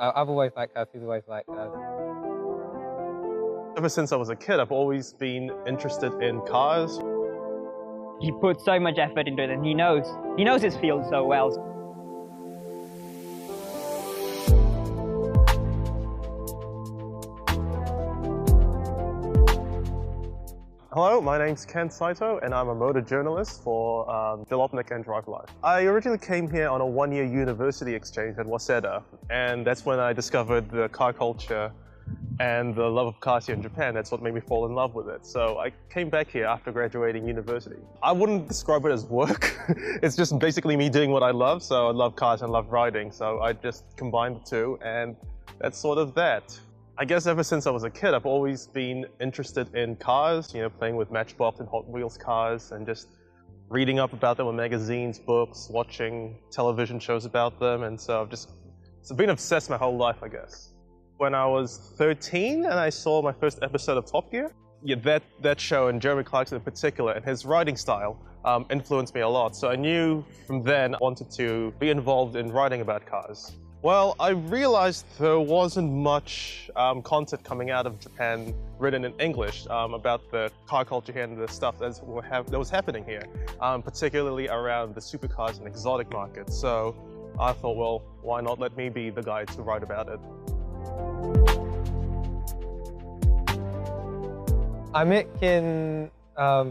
I've always liked cars, he's always liked cars. Ever since I was a kid, I've always been interested in cars. He puts so much effort into it, and he knows his field so well. Hello, my name's Saito, and I'm a motor journalist for Jalopnik and Drive Life. I originally came here on a one-year university exchange at Waseda, and that's when I discovered the car culture and the love of cars here in Japan. That's what made me fall in love with it. So I came back here after graduating university. I wouldn't describe it as work. It's just basically me doing what I love. So I love cars and love riding. So I just combined the two, and that's sort of that. I guess ever since I was a kid, I've always been interested in cars, playing with Matchbox and Hot Wheels cars and just reading up about them in magazines, books, watching television shows about them. And so I've been obsessed my whole life, I guess. When I was 13 and I saw my first episode of Top Gear, that show, and Jeremy Clarkson in particular, and his writing style influenced me a lot. So I knew from then I wanted to be involved in writing about cars. Well, I realized there wasn't much content coming out of Japan written in English about the car culture here and the stuff that was happening here, particularly around the supercars and exotic markets. So I thought, well, why not let me be the guy to write about it? I met Ken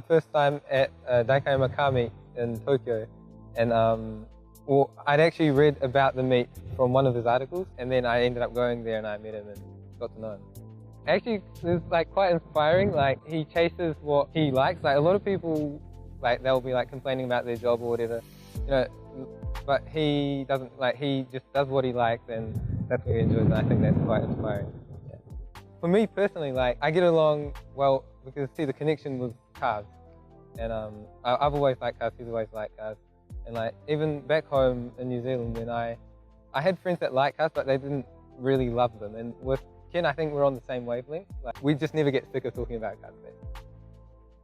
first time at Daikayama Car Meet in Tokyo, and well, I'd actually read about the meet from one of his articles, and then I ended up going there and I met him and got to know him. Actually, it's quite inspiring. He chases what he likes. A lot of people, they'll be complaining about their job or whatever, but he doesn't. He just does what he likes, and that's what he enjoys, and I think that's quite inspiring. Yeah. For me personally, I get along well because, see, the connection with cars, and I've always liked cars, he's always liked cars. And even back home in New Zealand, when I had friends that liked cars, but they didn't really love them. And with Ken, I think we're on the same wavelength. We just never get sick of talking about cars.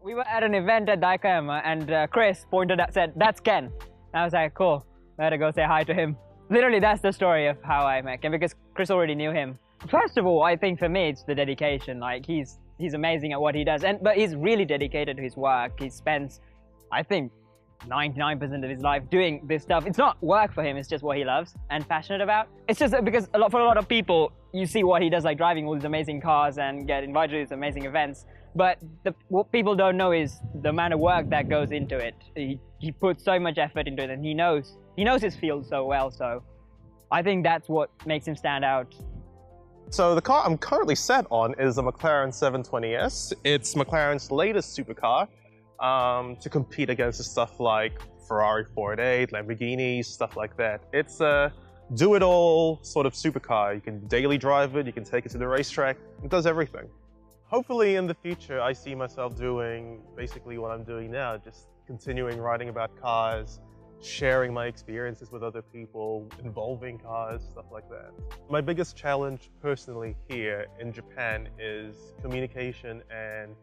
We were at an event at Daikayama, and Chris said, "That's Ken." And I was like, cool, better go say hi to him. Literally, that's the story of how I met Ken, because Chris already knew him. First of all, I think for me, it's the dedication. He's amazing at what he does, but he's really dedicated to his work. He spends, I think, 99% of his life doing this stuff. It's not work for him, it's just what he loves and passionate about. It's just because for a lot of people, you see what he does, driving all these amazing cars and get invited to these amazing events. But what people don't know is the amount of work that goes into it. He puts so much effort into it, and he knows his field so well. So I think that's what makes him stand out. So the car I'm currently sat on is a McLaren 720S. It's McLaren's latest supercar. To compete against stuff like Ferrari 488, Lamborghinis, stuff like that. It's a do-it-all sort of supercar. You can daily drive it, you can take it to the racetrack, it does everything. Hopefully in the future I see myself doing basically what I'm doing now, just continuing writing about cars, sharing my experiences with other people, involving cars, stuff like that. My biggest challenge personally here in Japan is communication and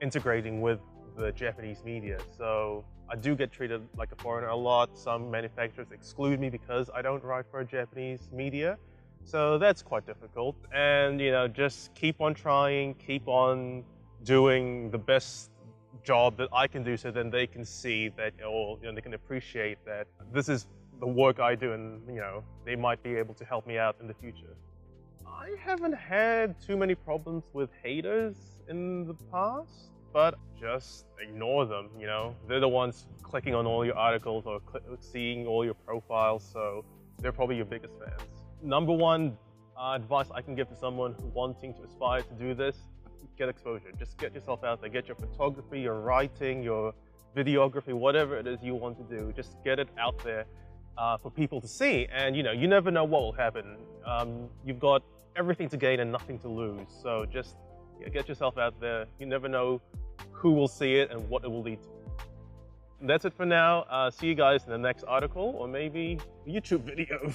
integrating with the Japanese media. So I do get treated like a foreigner a lot. Some manufacturers exclude me because I don't write for Japanese media. So that's quite difficult. And just keep on trying, keep on doing the best job that I can do, so then they can see that, or they can appreciate that this is the work I do, and they might be able to help me out in the future. I haven't had too many problems with haters in the past, but just ignore them, They're the ones clicking on all your articles or seeing all your profiles, so they're probably your biggest fans. Number one advice I can give to someone wanting to aspire to do this: get exposure. Just get yourself out there. Get your photography, your writing, your videography, whatever it is you want to do. Just get it out there for people to see. And you never know what will happen. You've got everything to gain and nothing to lose. So just get yourself out there. You never know who will see it and what it will lead to. And that's it for now. See you guys in the next article, or maybe a YouTube video.